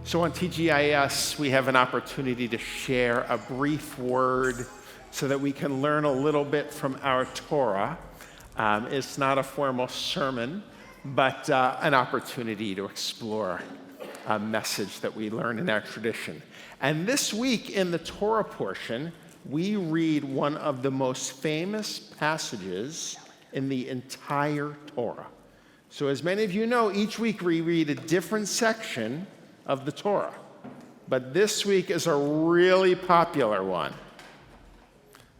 So on TGIS, we have an opportunity to share a brief word so that we can learn a little bit from our Torah. It's not a formal sermon, but an opportunity to explore a message that we learn in our tradition. And this week in the Torah portion, we read one of the most famous passages in the entire Torah. So as many of you know, each week we read a different section of the Torah. But this week is a really popular one.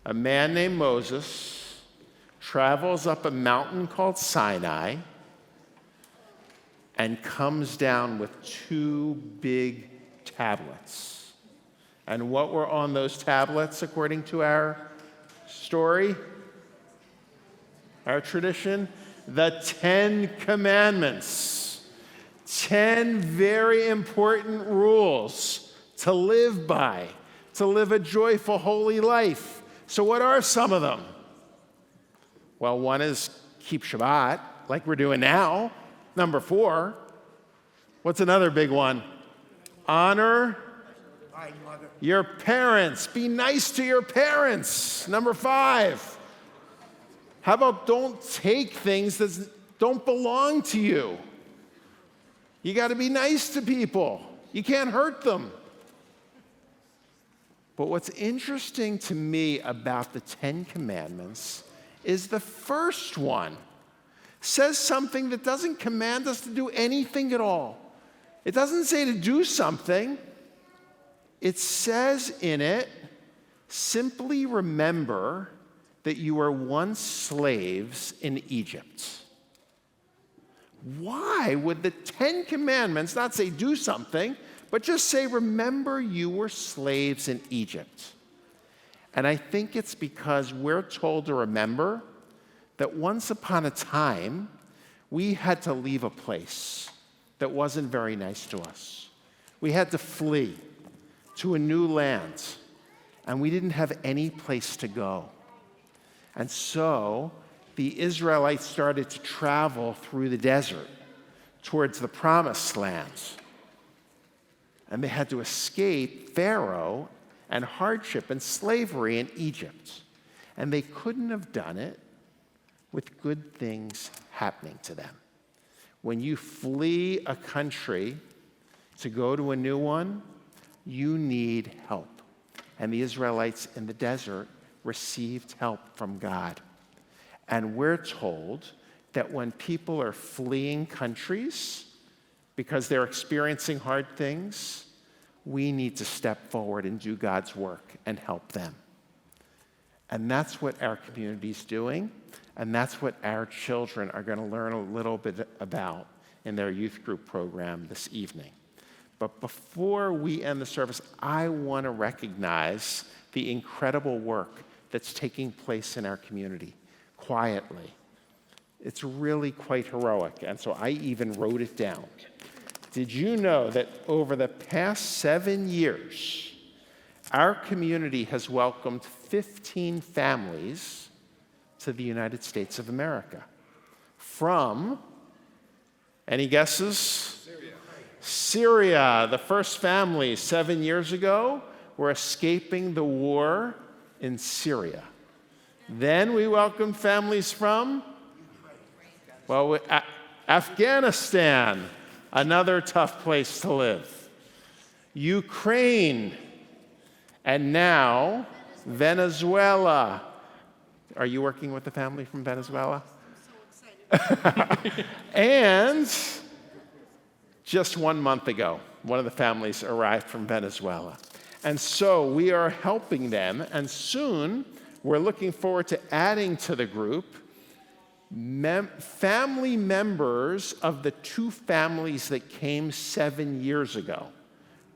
A man named Moses travels up a mountain called Sinai and comes down with two big tablets. And what were on those tablets, according to our story, our tradition? The 10 Commandments. 10 very important rules to live by, to live a joyful, holy life. So what are some of them? Well, one is keep Shabbat, like we're doing now. Number 4. What's another big one? Honor your parents. Be nice to your parents. Number 5. How about don't take things that don't belong to you? You got to be nice to people. You can't hurt them. But what's interesting to me about the 10 Commandments is the first one says something that doesn't command us to do anything at all. It doesn't say to do something. It says in it, simply remember that you were once slaves in Egypt. Why would the 10 Commandments not say do something, but just say remember you were slaves in Egypt? And I think it's because we're told to remember that once upon a time, we had to leave a place that wasn't very nice to us. We had to flee to a new land, and we didn't have any place to go. And so the Israelites started to travel through the desert towards the promised land. And they had to escape Pharaoh and hardship and slavery in Egypt. And they couldn't have done it with good things happening to them. When you flee a country to go to a new one, you need help. And the Israelites in the desert received help from God. And we're told that when people are fleeing countries because they're experiencing hard things, we need to step forward and do God's work and help them. And that's what our community's doing, and that's what our children are going to learn a little bit about in their youth group program this evening. But before we end the service, I want to recognize the incredible work that's taking place in our community, quietly. It's really quite heroic, and so I even wrote it down. Did you know that over the past 7 years, our community has welcomed 15 families to the United States of America? From, any guesses? Syria. The first families 7 years ago were escaping the war in Syria. Then we welcomed families from, Afghanistan, another tough place to live, Ukraine, and now Venezuela. Are you working with the family from Venezuela? I'm so excited. And just 1 month ago, one of the families arrived from Venezuela. And so we are helping them, and soon we're looking forward to adding to the group family members of the 2 families that came 7 years ago,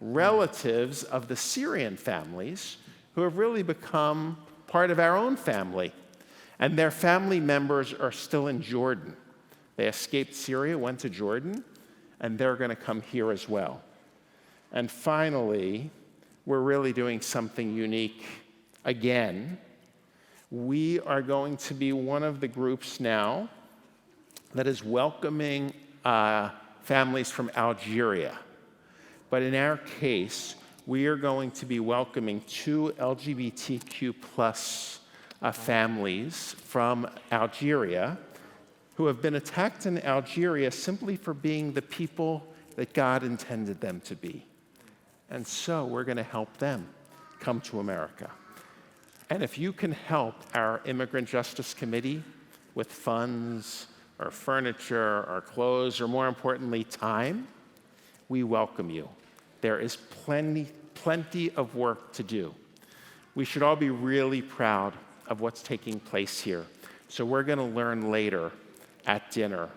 relatives of the Syrian families who have really become part of our own family. And their family members are still in Jordan. They escaped Syria, went to Jordan, and they're going to come here as well. And finally, we're really doing something unique again. We are going to be one of the groups now that is welcoming families from Algeria. But in our case, we are going to be welcoming 2 LGBTQ plus families from Algeria who have been attacked in Algeria simply for being the people that God intended them to be. And so we're going to help them come to America. And if you can help our Immigrant Justice Committee with funds or furniture or clothes, or more importantly, time, we welcome you. There is plenty of work to do. We should all be really proud of what's taking place here. So we're going to learn later at dinner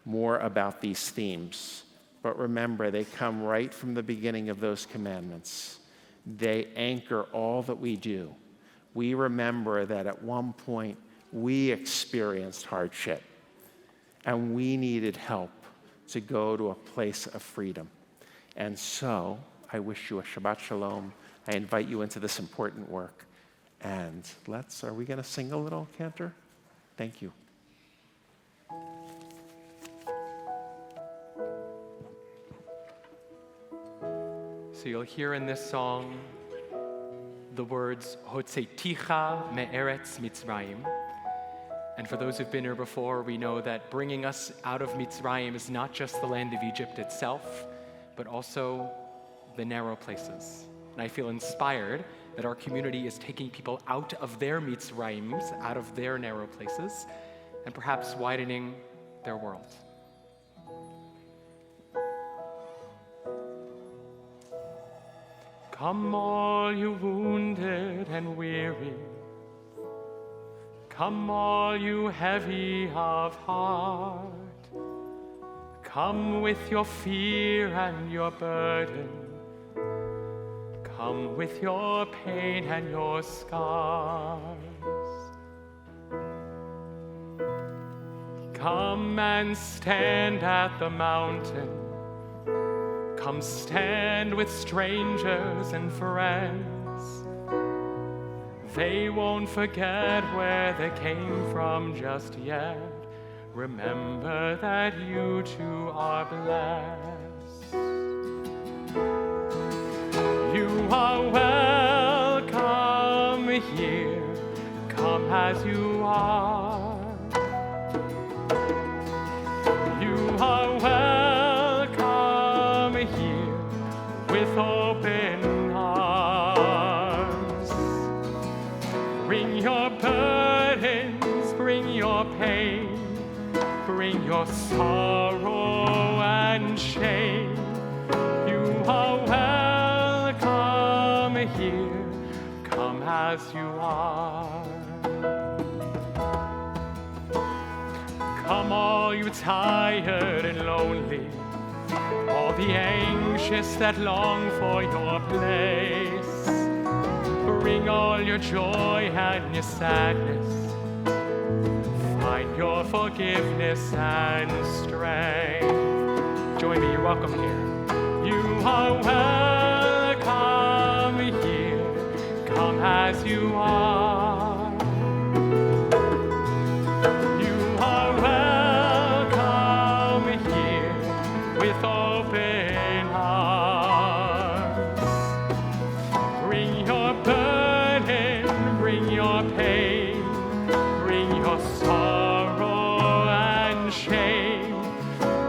more about these themes. But remember, they come right from the beginning of those commandments. They anchor all that we do. We remember that at one point we experienced hardship and we needed help to go to a place of freedom. And so I wish you a Shabbat Shalom. I invite you into this important work. And are we going to sing a little, Cantor? Thank you. So you'll hear in this song the words, Hotzeiticha me'eretz Mitzrayim. And for those who've been here before, we know that bringing us out of Mitzrayim is not just the land of Egypt itself, but also the narrow places. And I feel inspired that our community is taking people out of their Mitzrayims, out of their narrow places, and perhaps widening their world. Come all you wounded and weary, come all you heavy of heart, come with your fear and your burden, come with your pain and your scars. Come and stand at the mountain. Come stand with strangers and friends. They won't forget where they came from just yet. Remember that you too are blessed. You are welcome here. Come as you are. You are welcome here with open arms. Bring your burdens, bring your pain, bring your sorrow and shame. You are welcome here. Come as you are. Come all you tired and lonely, all the anxious that long for your place. Bring all your joy and your sadness. Find your forgiveness and strength. Join me, you're welcome here. You are welcome here. Come as you are. With open arms, bring your burden, bring your pain, bring your sorrow and shame.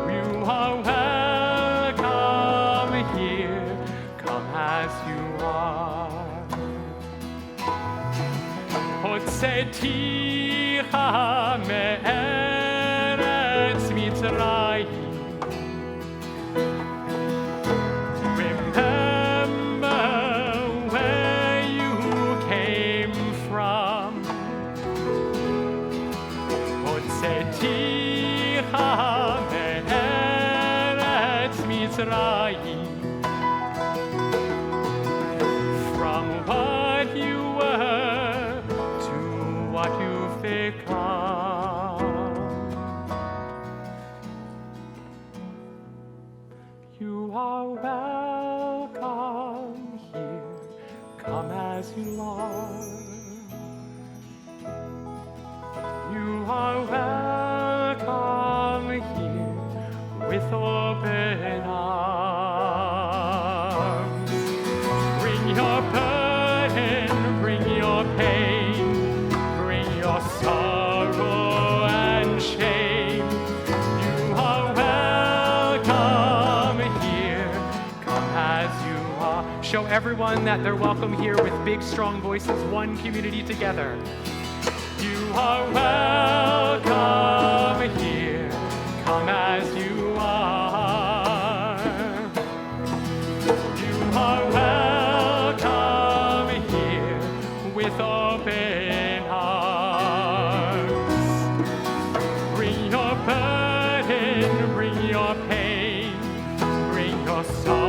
You are welcome here. Come as you are. Hotzeiticha me'eretz Mitzrayim. From what you were to what you've become, you are welcome here. Come as you are. You are welcome here with open arms. show everyone that they're welcome here with big, strong voices, one community together. You are welcome here. Come as you are. You are welcome here with open arms. Bring your burden, bring your pain, bring your sorrow.